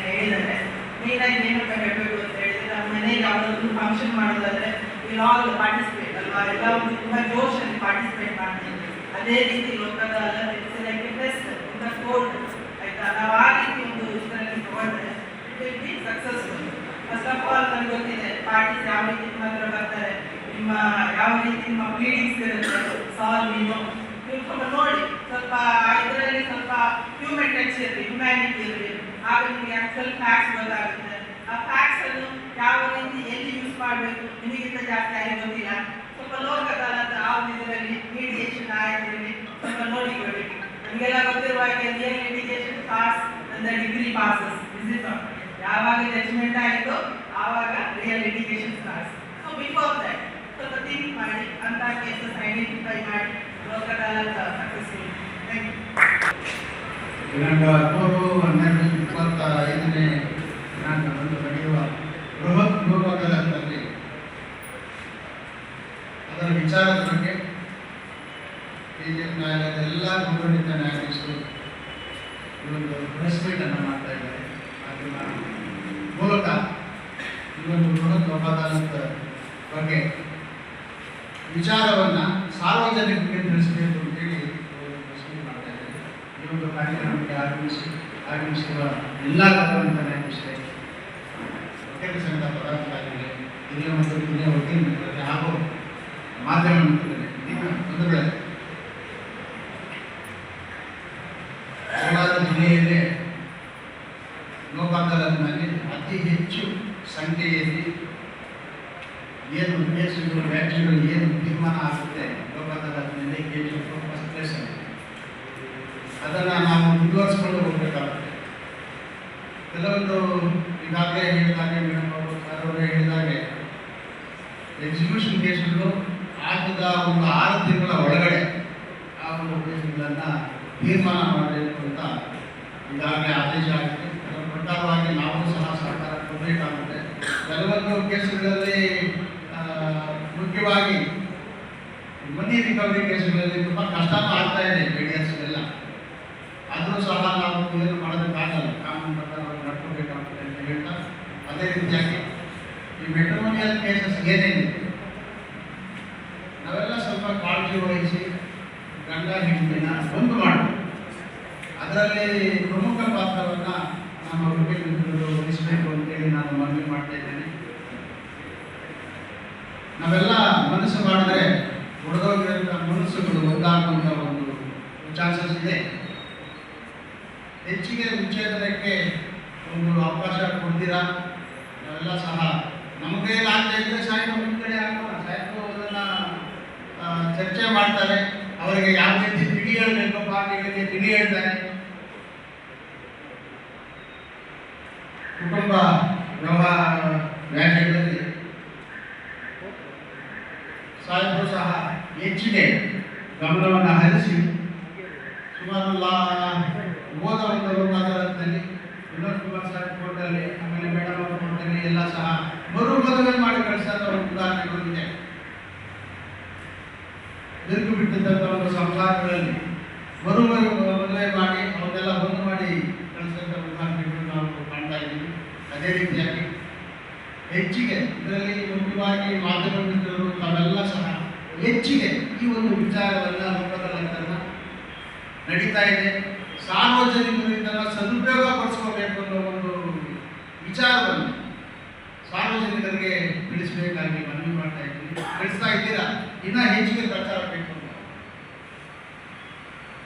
ಹೇಳಿದರೆ ನೀರಾಗಿ ನೇಮಕ ಕಟ್ಟಬೇಕು ಅಂತ ಹೇಳಿದರೆ ಮನೆಗೆ ಯಾವುದಾದ್ರು ಫಂಕ್ಷನ್ ಮಾಡೋದಾದ್ರೆ ವಿಲ್ ಆಲ್ ಪಾರ್ಟಿಸಿಪೇಟ್ ಅಲ್ವಾ, ಎಲ್ಲ ಒಂದು ತುಂಬ ಜೋಶಲ್ಲಿ ಪಾರ್ಟಿಸಿಪೇಟ್ ಮಾಡ್ತೀವಿ. ಅದೇ ರೀತಿ ಲೋಕದ it's like A test in the court ಆಯ್ತಾ. ನಾವು ಆ ರೀತಿ ಒಂದು ಇದರಲ್ಲಿ ತಗೊಂಡ್ರೆ it will be successful. First of all ನನಗೆ ಗೊತ್ತಿದೆ ಪಾರ್ಟೀಸ್ ಯಾವ ರೀತಿ ನಿಮ್ಮ ಹತ್ರ ಬರ್ತಾರೆ, ನಿಮ್ಮ ಯಾವ ರೀತಿ ನಿಮ್ಮ ಪ್ಲೀಡಿಂಗ್ಸ್ ಇರುತ್ತೆ, ಸಾಲ್ವ್ ನೀವು ಸ್ವಲ್ಪ ನೋಡಿ, ಸ್ವಲ್ಪ ಇದರಲ್ಲಿ ಸ್ವಲ್ಪ ಹ್ಯೂಮನ್ ಟಚ್ ಇರಲಿ, ಹ್ಯುಮ್ಯಾನಿಟಿ ಇರಲಿ, ಆಗ ನಿಮಗೆ ಆಕ್ಚುಲ್ ಫ್ಯಾಕ್ಟ್ಸ್ ಗೊತ್ತಾಗುತ್ತೆ. ಆ ಫ್ಯಾಕ್ಟ್ಸ್ ಅನ್ನು ಯಾವ ರೀತಿ ಎಲ್ಲಿ ಯೂಸ್ ಮಾಡಬೇಕು ನಿಮಗಿಂತ ಜಾಸ್ತಿ ಯಾರಿಗೆ ಗೊತ್ತಿಲ್ಲ. ಸ್ವಲ್ಪ ಲೋಕ ಅದಾಲತ್ ಆ ಇದರಲ್ಲಿ ಮೀಡಿಯೇಷನ್ ಆಯ್ತಿರಲಿ ಸ್ವಲ್ಪ ನೋಡಿಕೊಳ್ಬೇಕು. ನಮಗೆಲ್ಲ ಗೊತ್ತಿರುವ ಹಾಗೆ real litigation starts and the degree passes. ಯಾವಾಗ ಜಡ್ಜ್ಮೆಂಟ್ ಆಯಿತು ಆವಾಗ real litigation starts. So before that ಸ್ವಲ್ಪ ಥಿಂಕ್ ಮಾಡಿ ಅಂತ ಕೇಸಸ್ ಐಡೆಂಟಿಫೈ ಮಾಡಿ Lok Adalat successful. Thank you. ದಿನಾಂಕ 13/12/25 ದಿನಾಂಕದಂದು ನಡೆಯುವ ಬೃಹತ್ ಲೋಕ ಅದಾಲತ್ನಲ್ಲಿ ಅದರ ವಿಚಾರದ ಬಗ್ಗೆ KGF ನ್ಯಾಯಾಲಯದ ಎಲ್ಲ ಗೌರವಿತ ನ್ಯಾಯಾಧೀಶರು ಇವೊಂದು ಪ್ರೆಸ್ ಮೀಟನ್ನು ಮಾಡ್ತಾ ಇದ್ದಾರೆ. ಅದರ ಮೂಲಕ ಇವೊಂದು ಬೃಹತ್ ಲೋಕ ಅದಾಲತ್ ಬಗ್ಗೆ ವಿಚಾರವನ್ನು ಸಾರ್ವಜನಿಕರಿಗೆ ತಿಳಿಸಬೇಕು ಅಂತೇಳಿ ಪ್ರೆಸ್ ಮೀಟ್ ಮಾಡ್ತಾ ಇದ್ದಾರೆ. ಈ ಒಂದು ಕಾರ್ಯಕ್ರಮಕ್ಕೆ ಆಗಮಿಸಿರುವ ಎಲ್ಲ ಗೌರವಿತ ನ್ಯಾಯಾಧೀಶರೇ, ವಕೀಲ ಸಂಘದ ಪದಾಧಿಕಾರಿಗಳೇ, ಹಿರಿಯ ಮತ್ತು ಕಿರಿಯ ವಕೀಲ ಮಿತ್ರರೇ ಹಾಗೂ ಮಾಧ್ಯಮ ಮಿತ್ರರೇ, ಬಂಧುಗಳೇ, ಕೋಲಾರ ಜಿಲ್ಲೆಯಲ್ಲೇ ಲೋಕ ಅದಾಲತ್ನಲ್ಲಿ ಅತಿ ಹೆಚ್ಚು ಸಂಖ್ಯೆಯಲ್ಲಿ ಏನು ಕೇಸುಗಳು ವ್ಯಾಜ್ಯಗಳು ಏನು ತೀರ್ಮಾನ ಆಗುತ್ತೆ ಲೋಕ ಅದಾಲತ್ನಲ್ಲಿ KGF ಫಸ್ಟ್ ಪ್ಲೇಸಲ್ಲಿ. ಅದನ್ನು ನಾವು ಮುಂದುವರಿಸ್ಕೊಂಡು ಹೋಗಬೇಕಾಗುತ್ತೆ. ಕೆಲವೊಂದು ಈಗಾಗಲೇ ಹೇಳಿದಾಗೆ ಮೇಡಮ್ ಅವರು ಸರ್ ಅವರು ಹೇಳಿದಾಗೆ ಎಕ್ಸಿಕ್ಯೂಷನ್ ಕೇಸುಗಳು ಆಗದ ಒಂದು 6 ತಿಂಗಳ ಒಳಗಡೆ ಆ ಒಂದು ಕೇಸುಗಳನ್ನು ತೀರ್ಮಾನ ಮಾಡಬೇಕು ಅಂತ ಈಗಾಗಲೇ ಆದೇಶ ಆಗಿದೆ. ಅದರ ಪ್ರಕಾರವಾಗಿ ನಾವು ಸಹ ಸಹಕಾರ ಕೊಡಬೇಕಾಗುತ್ತೆ. ಕೆಲವೊಂದು ಕೇಸುಗಳಲ್ಲಿ ಮುಖ್ಯವಾಗಿ ಮನಿ ರಿಕವರಿ ಕೇಸುಗಳಲ್ಲಿ ತುಂಬ ಕಷ್ಟನೂ ಆಗ್ತಾ ಇದೆ ಮೀಡಿಯಾಸ್ಗೆಲ್ಲ. ಆದರೂ ಸಹ ನಾವು ಏನು ಮಾಡೋದಕ್ಕಾಗಲ್ಲ, ಕಾನೂನು ಪ್ರಕಾರ ನಡ್ಕೋಬೇಕಾಗುತ್ತೆ ಅಂತ ಹೇಳ್ತಾ, ಅದೇ ರೀತಿಯಾಗಿ ಈ ಮೆಟ್ರೋನಿಯಲ್ ಕೇಸಸ್ ಏನೇನಿದೆ ನಾವೆಲ್ಲ ಸ್ವಲ್ಪ ಕಾಳಜಿ ವಹಿಸಿ ಗಂಡ ಹೆಂಡತಿನ ಒಂದು ಮಾಡಬೇಕು. ಅದರಲ್ಲಿ ಪ್ರಮುಖ ಪಾತ್ರವನ್ನು ನಮ್ಮ ವಕೀಲ ಮಿತ್ರರು ವಹಿಸಬೇಕು ಅಂತೇಳಿ ನಾನು ಮನವಿ ಮಾಡ್ತಾ ಇದ್ದೇನೆ. ನಾವೆಲ್ಲ ಮನಸ್ಸು ಮಾಡಿದ್ರೆ ಹೊಡೆದೋಗಿರೋಂಥ ಮನಸ್ಸುಗಳು ಒಂದಾಗುವಂಥ ಒಂದು ಚಾನ್ಸಸ್ ಇದೆ. ಹೆಚ್ಚಿಗೆ ವಿಚ್ಛೇದನಕ್ಕೆ ಒಂದು ಅವಕಾಶ ಕೊಡ್ತೀರಾ. ನಾವೆಲ್ಲ ಸಹ ನಮ್ಮ ಕೈಯಲ್ಲಿ ಆಗ್ತಾ ಇದ್ದರೆ ಸಾಹೇಬರು ನಿಮ್ಮ ಕಡೆ ಹಾಕೋಣ, ಸಾಹೇಬರು ಅದನ್ನು ಚರ್ಚೆ ಮಾಡ್ತಾರೆ. ಅವರಿಗೆ ಯಾವ ರೀತಿ ತಿಳಿ ಹೇಳಬೇಕು ಪಾರ್ಟಿಗಳಿಗೆ ತಿಳಿ ಹೇಳ್ತಾರೆ. ಕುಟುಂಬ ವ್ಯವಹಾರ ವ್ಯಾಜ್ಯಗಳಲ್ಲಿ ಸಾಹೇಬರು ಸಹ ಹೆಚ್ಚಿಗೆ ಗಮನವನ್ನು ಹರಿಸಿ ಸುಮಾರು ಹೋದ ಒಂದು ಲೋಕ ಅದಾಲತ್ನಲ್ಲಿ ವಿನೋದ್ ಕುಮಾರ್ ಸರ್ ಕೋರ್ಟಲ್ಲಿ, ಆಮೇಲೆ ಮೇಡಮ್ ಅವರ ಕೋರ್ಟಲ್ಲಿ ಎಲ್ಲ ಸಹ ಮದುವೆ ಮಾಡಿ ಕಳಿಸೋಂಥ ಒಂದು ಉದಾಹರಣೆಗಳು ಇದೆ. ಬಿರುಕು ಬಿಟ್ಟಿದ್ದಂಥ ಒಂದು ಸಂಸಾರಗಳಲ್ಲಿ ಮದುವೆ ಮಾಡಿ ಅವನ್ನೆಲ್ಲ ಬಂದು ಮಾಡಿ ಕಳಿಸೋಂಥ ಉದಾಹರಣೆಗಳು ನಾವು ಕಾಣ್ತಾ ಇದ್ದೀವಿ. ಅದೇ ರೀತಿಯಾಗಿ ಹೆಚ್ಚಿಗೆ ಇದರಲ್ಲಿ ಮುಖ್ಯವಾಗಿ ಮಾಧ್ಯಮ ಮಿತ್ರರು ತಾವೆಲ್ಲ ಸಹ ಹೆಚ್ಚಿಗೆ ಈ ಒಂದು ವಿಚಾರವನ್ನು ಲೋಕ ಅದಾಲತ್‌ನ್ನು ನಡೀತಾ ಇದೆ, ಸಾರ್ವಜನಿಕರು ಇದನ್ನು ಸದುಪಯೋಗ ಪಡಿಸ್ಕೋಬೇಕು ಅನ್ನೋ ಒಂದು ವಿಚಾರವನ್ನು ಸಾರ್ವಜನಿಕರಿಗೆ ತಿಳಿಸಬೇಕಾಗಿ ಮನವಿ ಮಾಡ್ತಾ ಇದ್ದೀನಿ. ತಿಳಿಸ್ತಾ ಇದ್ದೀರಾ, ಇನ್ನೂ ಹೆಚ್ಚಿಗೆ ಪ್ರಚಾರ ಬೇಕು ಅಂತ.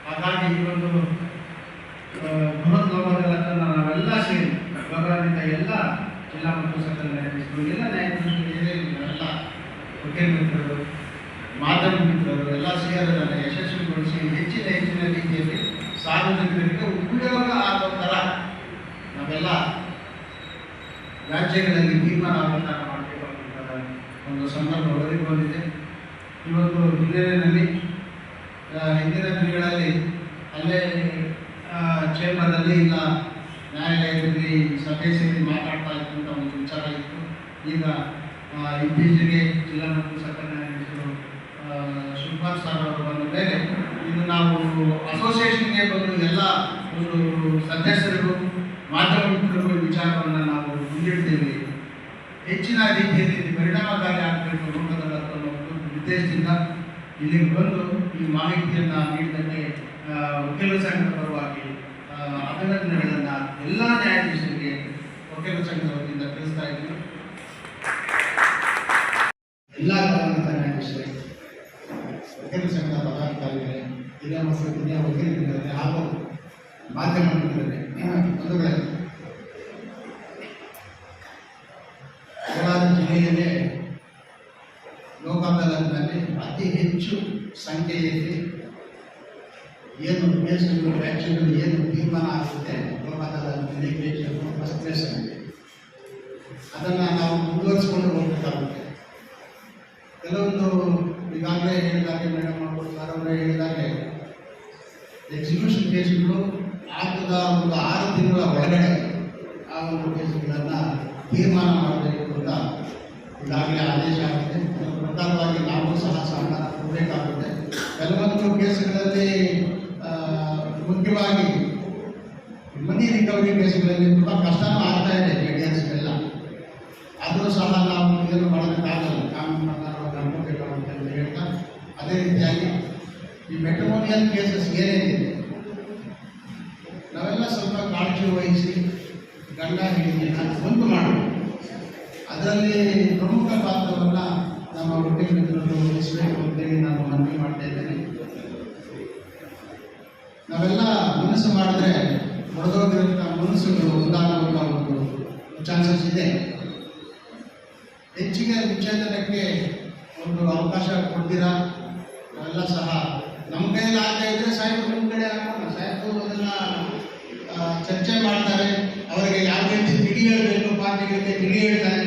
ಹಾಗಾಗಿ ಈ ಒಂದು ಬೃಹತ್ ಲೋಕ ಅದಾಲತ್‌ನ್ನು ನಾವೆಲ್ಲ ಸೇರಿ ಗೌರವಾನ್ವಿತ ಎಲ್ಲ ಜಿಲ್ಲಾ ಮತ್ತು ಸಕಲ ನ್ಯಾಯಾಧೀಶರು, ಎಲ್ಲ ನ್ಯಾಯಾಧೀಶರು, ಎಲ್ಲ ವಕೀಲ ಮಿತ್ರರು, ಮಾಧ್ಯಮ ಮಿತ್ರರು ಎಲ್ಲ ಸೇರಿ ಅದನ್ನು ಯಶಸ್ವಿಗೊಳಿಸಿ ಹೆಚ್ಚಿನ ರೀತಿಯಲ್ಲಿ ಸಾರ್ವಜನಿಕರಿಗೆ ಉಪಯೋಗ ಆಗೋ ಥರ ನಾವೆಲ್ಲ ರಾಜ್ಯಗಳಲ್ಲಿ ತೀರ್ಮಾನ ಆಗೋ ಥರ ಮಾಡಬೇಕಾದಂಥ ಒಂದು ಸಂದರ್ಭ ಒದಗಿ ಬಂದಿದೆ. ಇವತ್ತು ಹಿರಿಯರಿನಲ್ಲಿ ಹಿಂದಿನ ದಿನಗಳಲ್ಲಿ ಅಲ್ಲೇ ಚೇಂಬರ್ನಲ್ಲಿ ಇಲ್ಲ ನ್ಯಾಯಾಲಯದಲ್ಲಿ ಸಭೆ ಸೇರಿ ಮಾತಾಡ್ತಾ ಇದ್ದಂಥ ಒಂದು ವಿಚಾರ ಇತ್ತು. ಈಗ ಇತ್ತೀಚೆಗೆ ಜಿಲ್ಲಾ ಮತ್ತು ಸಕಲ ನ್ಯಾಯಾಧೀಶರು ಶಿವಪಾಲ್ ಸರ್ ಅವರು ಬಂದ ಮೇಲೆ ಇದು ನಾವು ಅಸೋಸಿಯೇಷನ್ಗೆ ಬಂದು ಎಲ್ಲ ಒಂದು ಸದಸ್ಯರಿಗೂ ಮಾಧ್ಯಮ ಮಿತ್ರರಿಗೂ ವಿಚಾರವನ್ನು ನಾವು ಮುಂದಿಡ್ತೀವಿ. ಹೆಚ್ಚಿನ ರೀತಿಯಲ್ಲಿ ಪರಿಣಾಮಕಾರಿ ಆಗಬೇಕು ಲೋಕದಲ್ಲಿ ಅನ್ನೋ ಒಂದು ಉದ್ದೇಶದಿಂದ ಇಲ್ಲಿಗೆ ಬಂದು ಈ ಮಾಹಿತಿಯನ್ನು ನೀಡಿದ್ದಕ್ಕೆ ವಕೀಲರ ಸಂಘದ ಪರವಾಗಿ ಅಭಿನಂದನೆಗಳನ್ನು ಎಲ್ಲ ನ್ಯಾಯಾಧೀಶರಿಗೆ ವಕೀಲರ ಸಂಘದ ವತಿಯಿಂದ ತಿಳಿಸ್ತಾ ಇದ್ದೀನಿ. ಎಲ್ಲ ನ್ಯಾಯಾಧೀಶರೇ, ವಕೀಲರ ಸಂಘದ ಪದಾಧಿಕಾರಿಗಳೇ, ಹಿರಿಯ ಮತ್ತು ಹಿರಿಯ ವಕೀಲರಿದ್ದಾರೆ ಹಾಗೂ ಮಾಧ್ಯಮ ಮಿತ್ರರೇ, ಬಂಧುಗಳೇ, ಕೋಲಾರ ಜಿಲ್ಲೆಯಲ್ಲೇ ಲೋಕ ಅದಾಲತ್ನಲ್ಲಿ ಅತಿ ಹೆಚ್ಚು ಸಂಖ್ಯೆಯಲ್ಲಿ ಏನು ಕೇಸುಗಳು ವ್ಯಾಜ್ಯಗಳು ಏನು ತೀರ್ಮಾನ ಆಗುತ್ತೆ ಲೋಕ ಅದಾಲತ್ನಲ್ಲಿ ಕೇಸುಗಳು ಫಸ್ಟ್ ಪ್ಲೇಸ್ ಆಗಿದೆ. ಅದನ್ನು ನಾವು ಮುಂದುವರಿಸಿಕೊಂಡು ಹೋಗಬೇಕಾಗುತ್ತೆ. ಕೆಲವೊಂದು ಈಗಾಗಲೇ ಹೇಳಿದಾಗೆ ಮೇಡಮ್ ಅವರು ಸರ್ ಅವರೇ ಹೇಳಿದಾಗೆ ಎಕ್ಸಿಕ್ಯೂಷನ್ ಕೇಸುಗಳು ಆಗ್ತದ ಒಂದು 6 ತಿಂಗಳ ಒಳಗಡೆ ಆ ಒಂದು ಕೇಸುಗಳನ್ನು ತೀರ್ಮಾನ ಮಾಡಬೇಕು ಅಂತ ಈಗಾಗಲೇ ಆದೇಶ ಆಗಿದೆ. ಅದರ ಪ್ರಕಾರವಾಗಿ ನಾವು ಸಹ ಸಹಕಾರ ಕೊಡಬೇಕಾಗುತ್ತೆ. ಕೆಲವೊಂದು ಕೇಸುಗಳಲ್ಲಿ ಮುಖ್ಯವಾಗಿ ಮನಿ ರಿಕವರಿ ಕೇಸುಗಳಲ್ಲಿ ತುಂಬ ಕಷ್ಟನೂ ಆಗ್ತಾ ಇದೆ ಜೆಡಿಎಸ್ಗೆಲ್ಲ. ಆದರೂ ಸಹ ನಾವು ಏನು ಮಾಡೋದಕ್ಕಾಗಲ್ಲ, ಕಾನೂನು ಪ್ರಕಾರ ನಡ್ಕೋಬೇಕಾಗುತ್ತೆ ಅಂತ ಹೇಳ್ತಾ, ಅದೇ ರೀತಿಯಾಗಿ ಈ ಮೆಟ್ರೋನಿಯಲ್ ಕೇಸಸ್ ಏನೇನಿದೆ ನಾವೆಲ್ಲ ಸ್ವಲ್ಪ ಕಾಳಜಿ ವಹಿಸಿ ಗಂಡ ಹೆಂಡತಿಯನ್ನು ಒಂದು ಮಾಡಬೇಕು. ಅದರಲ್ಲಿ ಪ್ರಮುಖ ಪಾತ್ರವನ್ನು ನಮ್ಮ ವಕೀಲ ಮಿತ್ರರು ವಹಿಸಬೇಕು ಅಂತೇಳಿ ನಾನು ಮನವಿ ಮಾಡ್ತಾ ಇದ್ದೇನೆ. ನಾವೆಲ್ಲ ಮನಸ್ಸು ಮಾಡಿದ್ರೆ ಹೊಡೆದೋಗಿರುವಂಥ ಮನಸ್ಸುಗಳು ಒಂದಾಗುವಂಥ ಒಂದು ಚಾನ್ಸಸ್ ಇದೆ. ಹೆಚ್ಚಿಗೆ ವಿಚ್ಛೇದನಕ್ಕೆ ಒಂದು ಅವಕಾಶ ಕೊಡ್ತೀರಾ. ನಾವೆಲ್ಲ ಸಹ ನಮ್ಮ ಕೈಯಲ್ಲಿ ಆಗ್ತಾ ಇದ್ದರೆ ಸಾಹೇಬರು ನಿಮ್ಮ ಕಡೆ ಹಾಕೋಣ. ಸಾಹೇಬರು ಅದನ್ನು ಚರ್ಚೆ ಮಾಡ್ತಾರೆ. ಅವರಿಗೆ ಯಾವ ರೀತಿ ತಿಳಿ ಹೇಳಬೇಕು, ಪಾರ್ಟಿಗಳಿಗೆ ತಿಳಿ ಹೇಳ್ತಾರೆ.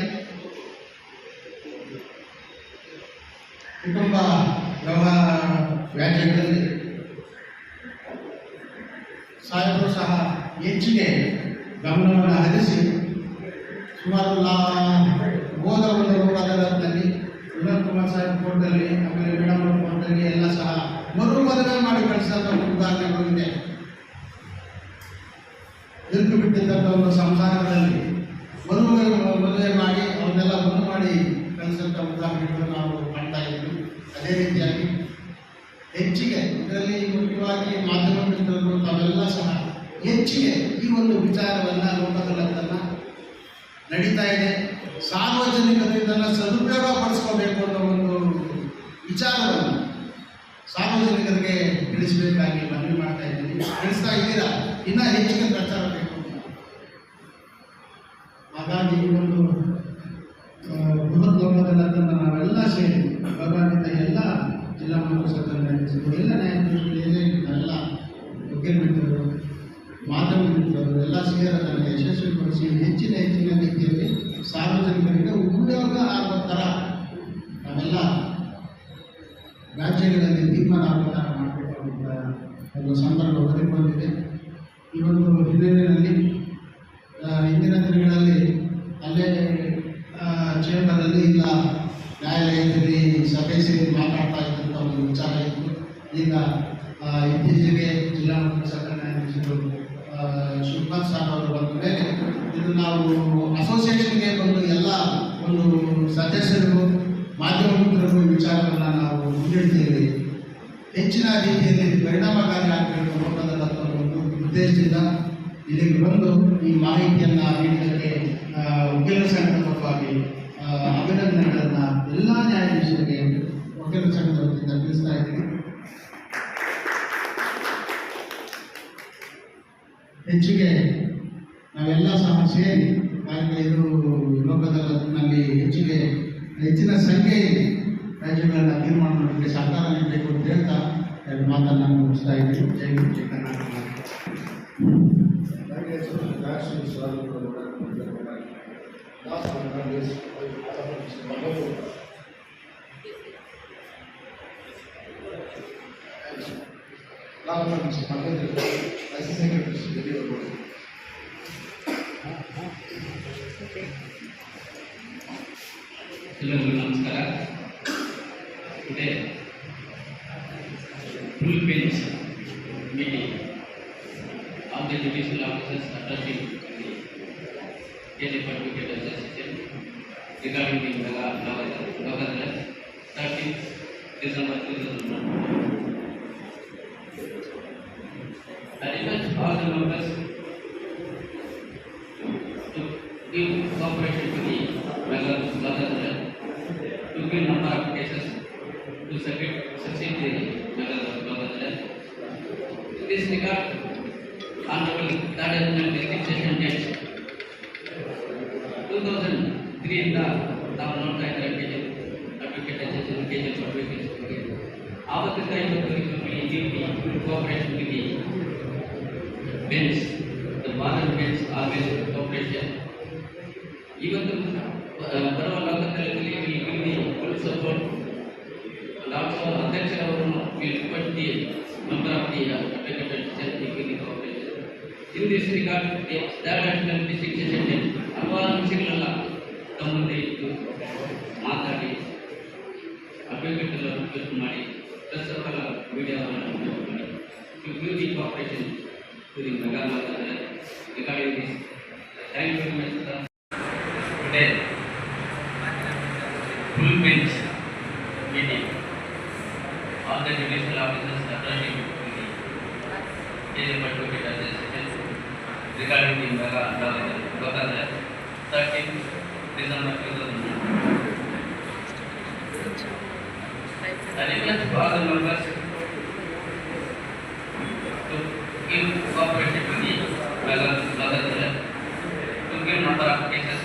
ಕುಟುಂಬ ವ್ಯವಹಾರ ವ್ಯಾಜ್ಯಗಳಲ್ಲಿ ಸಾಹೇಬರು ಸಹ ಹೆಚ್ಚಿಗೆ ಗಮನವನ್ನು ಹರಿಸಿ ಸುಮಾರು ಹೋದ ಒಂದು ಲೋಕ ಅದಾಲತ್ನಲ್ಲಿ ವಿನೋದ್ ಕುಮಾರ್ ಸಾಹೇಬ್ ಕೋರ್ಟಲ್ಲಿ, ಆಮೇಲೆ ಮೇಡಮ್ ಅವ್ರ ಕೋರ್ಟಲ್ಲಿ ಎಲ್ಲ ಸಹ ಮದುವೆ ಮಾಡಿ ಕಳಿಸಿದಂಥ ಒಂದು ಉದಾಹರಣೆಗಳು ಇದೆ. ಇರುಕು ಬಿಟ್ಟಿದ್ದಂಥ ಒಂದು ಸಂಸಾರಗಳಲ್ಲಿ ಮದುವೆ ಮಾಡಿ ಅವನ್ನೆಲ್ಲ ಮದುವೆ ಮಾಡಿ ಕಳಿಸಿದಂಥ ಉದಾಹರಣೆಗಳು ನಾವು ಕಾಣ್ತಾ ಇದ್ವಿ. ಅದೇ ರೀತಿಯಾಗಿ ಹೆಚ್ಚಿಗೆ ಇದರಲ್ಲಿ ಮುಖ್ಯವಾಗಿ ಮಾಧ್ಯಮ ಮಿತ್ರರು ತಾವೆಲ್ಲ ಸಹ ಹೆಚ್ಚಿಗೆ ಈ ಒಂದು ವಿಚಾರವನ್ನು ಲೋಕ ಅದಾಲತ್ತನ್ನು ನಡೀತಾ ಇದೆ. ಸಾರ್ವಜನಿಕರು ಇದನ್ನು ಸದುಪಯೋಗ ಪಡಿಸ್ಕೋಬೇಕು ಅನ್ನೋ ಒಂದು ವಿಚಾರವನ್ನು ಸಾರ್ವಜನಿಕರಿಗೆ ತಿಳಿಸಬೇಕಾಗಿ ಮನವಿ ಮಾಡ್ತಾ ಇದ್ದೀನಿ. ತಿಳಿಸ್ತಾ ಇದ್ದೀರಾ, ಇನ್ನೂ ಹೆಚ್ಚಿಗೆ ಪ್ರಚಾರ ಬೇಕು. ಹಾಗಾಗಿ ಈ ಒಂದು ಬೃಹತ್ ಲೋಕ ಅದಾಲತ್ತನ್ನು ನಾವೆಲ್ಲ ಸೇರಿ ಗೌರವಾನ್ವಿತ ಎಲ್ಲ ಜಿಲ್ಲಾ ಮತ್ತು ಸದನ ನ್ಯಾಯಾಧೀಶರು, ಎಲ್ಲ ನ್ಯಾಯಾಧೀಶರು, ಎಲ್ಲ ವಕೀಲ ಮಿತ್ರರು, ಮಾಧ್ಯಮ ಮಿತ್ರರು ಎಲ್ಲ ಸೇರಿ ಅದನ್ನು ಯಶಸ್ವಿಗೊಳಿಸಿ ಹೆಚ್ಚಿನ ರೀತಿಯಲ್ಲಿ ಸಾರ್ವಜನಿಕರಿಗೆ ಉಪಯೋಗ ಆಗುವ ಥರ ನಾವೆಲ್ಲ ರಾಜ್ಯಗಳಲ್ಲಿ ತೀರ್ಮಾನ ಆಗೋ ಥರ ಮಾಡಬೇಕು ಅಂತ ಒಂದು ಸಂದರ್ಭ ಒದಗಿ ಬಂದಿದೆ. ಈ ಒಂದು ಹಿನ್ನೆಲೆಯಲ್ಲಿ ಹಿಂದಿನ ದಿನಗಳಲ್ಲಿ ಅಲ್ಲೇ ಚೇಂಬರಲ್ಲಿ ಇಲ್ಲ ನ್ಯಾಯಾಲಯದಲ್ಲಿ ಸಭೆ ಸೇರಿ ಮಾತಾಡ್ತಾ ಇದ್ದಂಥ ಒಂದು ವಿಚಾರ ಇತ್ತು. ಈಗ ಇತ್ತೀಚೆಗೆ ಜಿಲ್ಲಾ ಮತ್ತು ಸದನ ನ್ಯಾಯಾಧೀಶರು ಶಿವಕುಮಾರ್ ಸಾರ್ ಅವರು ಬಂದ ಮೇಲೆ ಇದು ನಾವು ಅಸೋಸಿಯೇಷನ್ಗೆ ಬಂದು ಎಲ್ಲ ಒಂದು ಸದಸ್ಯರು ಮಾಧ್ಯಮ ಮಿತ್ರರು ವಿಚಾರವನ್ನು ನಾವು ಮುಂದಿಡ್ತೀವಿ. ಹೆಚ್ಚಿನ ರೀತಿಯಲ್ಲಿ ಪರಿಣಾಮಕಾರಿ ಆಗಬೇಕು ಲೋಕ ಅದಾಲತ್ ಒಂದು ಉದ್ದೇಶದಿಂದ ಇಲ್ಲಿಗೆ ಬಂದು ಈ ಮಾಹಿತಿಯನ್ನು ನೀಡಿದ್ದಕ್ಕೆ ವಕೀಲರ ಸಂಘದ ಪರವಾಗಿ ಅಭಿನಂದನೆಗಳನ್ನು ಎಲ್ಲ ನ್ಯಾಯಾಧೀಶರಿಗೆ ವಕೀಲರ ಸಂಘದ ವತಿಯಿಂದ ತಿಳಿಸ್ತಾ ಇದ್ದೀನಿ. ಹೆಚ್ಚಿಗೆ ನಾವೆಲ್ಲ ಸಹ ಸೇರಿ ಇದು ಲೋಕ ಅದಾಲತ್ನಲ್ಲಿ ಹೆಚ್ಚಿನ ಸಂಖ್ಯೆಯಲ್ಲಿ ರಾಜ್ಯಗಳನ್ನು ತೀರ್ಮಾನ ಮಾಡಲಿಕ್ಕೆ ಸರ್ಕಾರ ನೀಡಬೇಕು ಅಂತ ಹೇಳ್ತಾ ಎರಡು ಮಾತನ್ನು ಮುಗಿಸ್ತಾ ಇದ್ದೀನಿ. ಜೈ ಹಿಂದ್, ಜೈ ಕರ್ನಾಟಕ. ಎಲ್ಲರಿಗೂ ನಮಸ್ಕಾರ. Today full bench meeting of the judicial officers addressing the Delhi Advocate Association regarding the Logadala 13th December 2001. I request all the members to give cooperation to the Logadala to give number of cases to succeed the Logadala. In this regard, Honorable Third Additional District Session Judge 2003 ಇಂದ ನಾವು ನೋಡ್ತಾ ಇದ್ದಾರೆ advocate advocate ಆವತ್ತಿಂದ ಇವತ್ತು cooperation with the bench the bar bench always cooperation ಇವತ್ತು ಬರುವ ಲೋಕದಲ್ಲಿ full support also ಅಧ್ಯಕ್ಷರವರನ್ನು request the member of the advocate cooperation in this regard the third additional district session judge ಹಲವಾರು ವಿಷಯಗಳೆಲ್ಲ ತಮ್ಮ ಮುಂದೆ ಇಟ್ಟು ಮಾತಾಡಿ ಅಡ್ವೊಕೇಟ್ ಎಲ್ಲ ರಿಕ್ವೆಸ್ಟ್ ಮಾಡಿ ಪ್ಲಸ್ ಅವರ ಮೀಡಿಯಾವನ್ನು ಮಾಡಿ to give the cooperation to the mega regarding this. Thank you very much sir. Today full bench meeting all the judicial officers attending to the KM Advocate Association regarding the Mega Logadala 13th December 2001. I request all the members to give cooperation to the Mega Logadala to give number of cases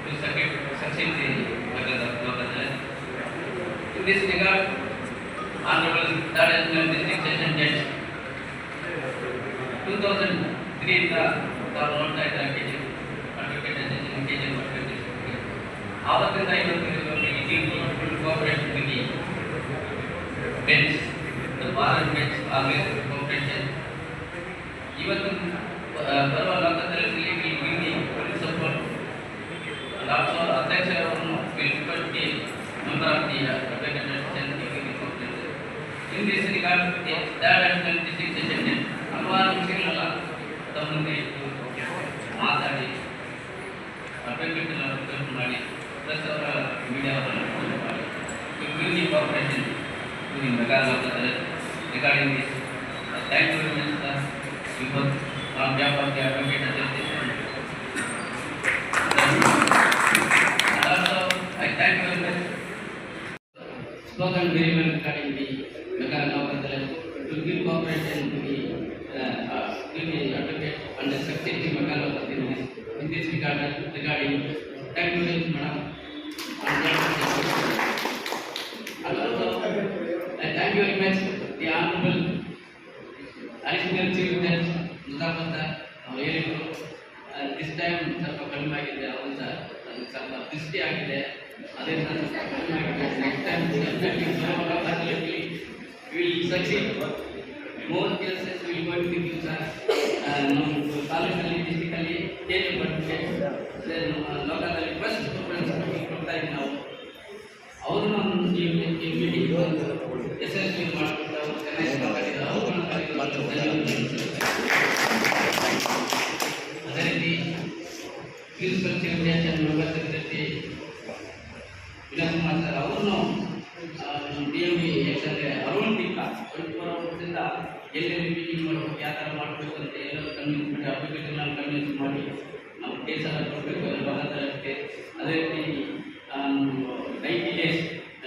to succeed the Mega Logadala. In this regard, Honorable Third Additional District Session Judge 2003 ಇಂದ ತಾವು ನೋಡ್ತಾ ಇದ್ದಾರೆ advocate association ಆವತ್ತಿಂದ ಇವತ್ತು cooperation with the bench the bar bench always cooperation ಇವತ್ತು ಬರುವ ಲೋಕದಲ್ಲಿ full support also ಅಧ್ಯಕ್ಷರವರನ್ನು request the member of the advocate association cooperation in this regard the third additional district session judge ಹಲವಾರು ವಿಷಯಗಳೆಲ್ಲ ತಮ್ಮ ಮುಂದೆ ಇಟ್ಟು ಮಾತಾಡಿ ಅಡ್ವೊಕೇಟ್ ಎಲ್ಲ ರಿಕ್ವೆಸ್ಟ್ ಮಾಡಿ ಪ್ಲಸ್ ಅವರ ಮೀಡಿಯಾವನ್ನು ಮಾಡಿ to give the cooperation to the mega ಲೋಕದಲ್ಲ regarding this. Thank you very much sir. Because on behalf of the advocate association and also I thank you very much. Spoken very well regarding the Mega Logadala to give cooperation to the advocate and the succeed the Mega Logadala in this regarding. Thank you very much, madam. And also I thank you very much the Honorable Additional Chief Judge Muzafar ಅವರು ಹೇಳಿದರು this time ಸ್ವಲ್ಪ ಕಡಿಮೆ ಆಗಿದೆ. ಹೌದು sir, ಅದು ಸ್ವಲ್ಪ ದೃಷ್ಟಿ ಆಗಿದೆ, ಅದರಿಂದ ಸ್ವಲ್ಪ ಕಡಿಮೆ ಆಗಿದೆ. Next time definitely will succeed more cases will going to give sir. ನಮ್ಮ ತಾಲೂಕಲ್ಲಿ ಡಿಸ್ಟಿಕಲ್ಲಿ ಕೇಳಿ ಬರ್ತದೆ ನಮ್ಮ ಲೋಕದಲ್ಲಿ ಫಸ್ಟ್ ಪ್ರಿಫರೆನ್ಸ್ ಕೊಡ್ತಾ ಇದ್ದೀವಿ ನಾವು. ಅವರು ಈ ಮೀಟಿಂಗ್ ಯಶಸ್ವಿ ಮಾಡಿಕೊಂಡು ಅವರು ಚೆನ್ನಾಗಿ ಮಾತಾಡಿದ್ದಾರೆ. ಅವ್ರನ್ನ ಅದೇ ರೀತಿ principal chief judge and member secretary Vinay Kumar sir ಅವ್ರನ್ನು DMV ಯಾಕಂದರೆ ಅರುಣ್ 24 ಅವರ್ಸಿಂದ ಎಲ್ಲೆಲ್ಲಿ ಮೀಟಿಂಗ್ ಮಾಡಬೇಕು, ಯಾವ ಥರ ಮಾಡಬೇಕು ಅಂತ ಎಲ್ಲರೂ ಕನ್ವಿನ್ಸ್ ಮಾಡಿ ಅಡ್ವೊಕೇಟ್ನ ಕನ್ವಿನ್ಸ್ ಮಾಡಿ ನಾವು ಕೇಸೆಲ್ಲ ಕೊಡಬೇಕು ಲೋಕದಲ್ಲಕ್ಕೆ. ಅದೇ ರೀತಿ 90 days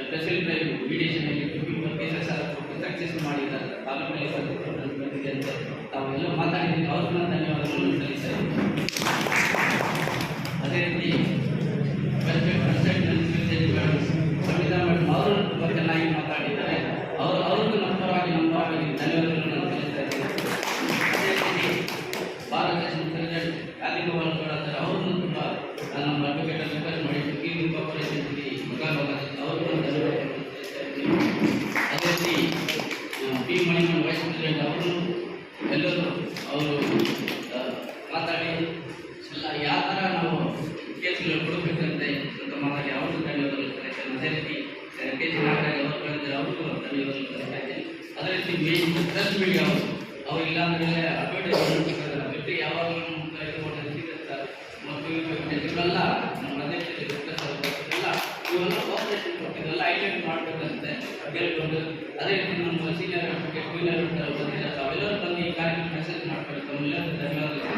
ಸ್ಪೆಷಲ್ ಡ್ರೈವ್ ಮೀಡಿಯೇಷನಲ್ಲಿ 54 ಕೇಸಸ್ ಎಲ್ಲ ಕೊಟ್ಟು ಸಕ್ಸಸ್ ಮಾಡಿದ್ದಾರೆ. ತಾಲೂಕಿನಲ್ಲಿ ಬಂದಿದೆ ಅಂತ ತಾವೆಲ್ಲ ಮಾತಾಡಿದ್ದೀವಿ. ಅವ್ರನ್ನ ಧನ್ಯವಾದಗಳನ್ನು ಸಲ್ಲಿಸ್ತಾರೆ. ಅದೇ ರೀತಿ ಸಂವಿಧಾನ ಅವರು ತುಂಬ ಚೆನ್ನಾಗಿ ಮಾತಾಡಿದ್ದಾರೆ. ಅವ್ರಿಗೂ ನಮ್ಮ ಪರವಾಗಿ ಧನ್ಯವಾದಗಳನ್ನು ಸಲ್ಲಿಸ್ತಾ ಇದ್ದಾರೆ. ಅದೇ ರೀತಿ ಭಾರತ ಪ್ರೆಸಿಡೆಂಟ್ ಕಾಲಿಗೋಪಾಲ್ ಗೌಡ ಸರ್ ಅವ್ರನ್ನು ತುಂಬ ನಮ್ಮ ಅಡ್ವೊಕೇಟ್ ರಿಕ್ವೆಸ್ಟ್ ಮಾಡಿ ಗಿವ್ ಕೋಆಪರೇಷನ್ ಅವ್ರಿಗೂ ಧನ್ಯವಾದಗಳನ್ನು ಸಲ್ಲಿಸ್ತಾ ಇದ್ದೀವಿ. ಅದೇ ರೀತಿ ಪಿ ಮಣಿಮನ್ ವೈಸ್ ಪ್ರೆಸಿಡೆಂಟ್ ಅವರು ಎಲ್ಲರೂ ಅವರು ಮಾತಾಡಿ ಎಲ್ಲ ಯಾವ ಥರ ನಾವು ಕೇಸ್ಗಳು ಕೊಡಬೇಕಂತೆ ಅಂತ ಮಾತಾಡಿ ಅವ್ರಿಗೂ ಧನ್ಯವಾದಗಳು ಸಲ್ಲಿಸ್ತೇನೆ. ಅದೇ ರೀತಿ ಕೆ ಜಿ ನಾಗರಾಜ್ ಅವರು ಬಂದರೆ ಅವ್ರಿಗೂ ಧನ್ಯವಾದಗಳು ಸಲ್ಲಿಸ್ತಾ ಇದ್ದೇನೆ. ಅದೇ ರೀತಿ ಮೇನ್ ಪ್ರೆಸ್ ಮೀಡಿಯಾ ಅವರು ಇಲ್ಲ ಅಂದರೆ ಅಡ್ವರ್ಟೈಸ್ಮೆಂಟ್ ಬಿಟ್ಟು ಯಾವಾಗಲೂ ಸಿಗುತ್ತೆ ಮತ್ತು ಇವರೆಲ್ಲ ನಮ್ಮ ಅಧ್ಯಕ್ಷತೆ ಕೇಳ್ಕೊಂಡು ಅದೇ ರೀತಿ ನಮ್ಮ ಸೀನಿಯರ್ ಅಡ್ವೊಕೇಟ್ ಜೂನಿಯರ್ ಬಂದಿದ್ದಾರೆ ಅವೆಲ್ಲರೂ ಬಂದು ಈ ಕಾರ್ಯಕ್ರಮ ಮೆಸೇಜ್ ಮಾಡ್ತಾರೆ ತಮ್ಮೆಲ್ಲರೂ ಧನ್ಯವಾದಗಳು.